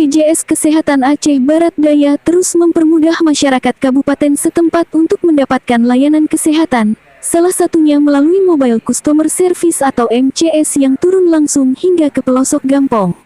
BPJS Kesehatan Aceh Barat Daya terus mempermudah masyarakat kabupaten setempat untuk mendapatkan layanan kesehatan, salah satunya melalui Mobile Customer Service atau MCS yang turun langsung hingga ke pelosok Gampong.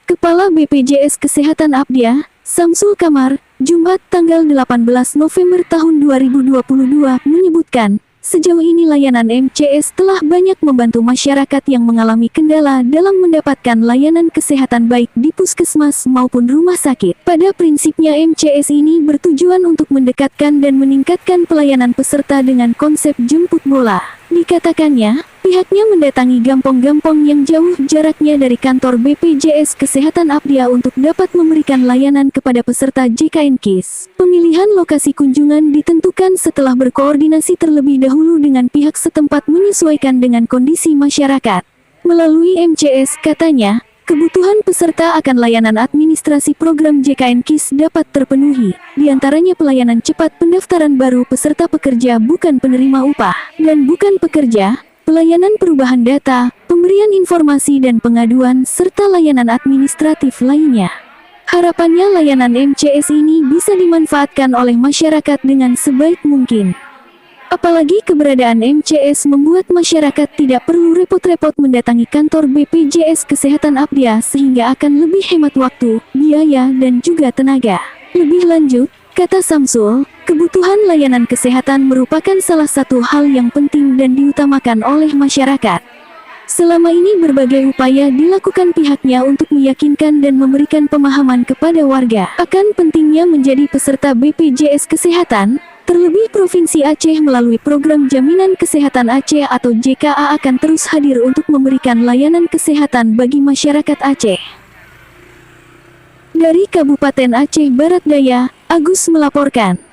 Kepala BPJS Kesehatan Abdiah, Samsul Kamar, Jumat tanggal 18 November tahun 2022 menyebutkan, sejauh ini layanan MCS telah banyak membantu masyarakat yang mengalami kendala dalam mendapatkan layanan kesehatan baik di puskesmas maupun rumah sakit. Pada prinsipnya MCS ini bertujuan untuk mendekatkan dan meningkatkan pelayanan peserta dengan konsep jemput bola. Dikatakannya, pihaknya mendatangi gampong-gampong yang jauh jaraknya dari kantor BPJS Kesehatan Abdiah untuk dapat memberikan layanan kepada peserta JKN KIS. Pemilihan lokasi kunjungan ditentukan setelah berkoordinasi terlebih dahulu dengan pihak setempat menyesuaikan dengan kondisi masyarakat. Melalui MCS, katanya, kebutuhan peserta akan layanan administrasi program JKN KIS dapat terpenuhi, diantaranya pelayanan cepat pendaftaran baru peserta pekerja bukan penerima upah, dan bukan pekerja, pelayanan perubahan data, pemberian informasi dan pengaduan, serta layanan administratif lainnya. Harapannya layanan MCS ini bisa dimanfaatkan oleh masyarakat dengan sebaik mungkin. Apalagi keberadaan MCS membuat masyarakat tidak perlu repot-repot mendatangi kantor BPJS Kesehatan Abdiah sehingga akan lebih hemat waktu, biaya dan juga tenaga. Lebih lanjut, kata Samsul, kebutuhan layanan kesehatan merupakan salah satu hal yang penting dan diutamakan oleh masyarakat. Selama ini berbagai upaya dilakukan pihaknya untuk meyakinkan dan memberikan pemahaman kepada warga akan pentingnya menjadi peserta BPJS Kesehatan. Terlebih Provinsi Aceh melalui Program Jaminan Kesehatan Aceh atau JKA akan terus hadir untuk memberikan layanan kesehatan bagi masyarakat Aceh. Dari Kabupaten Aceh Barat Daya, Agus melaporkan.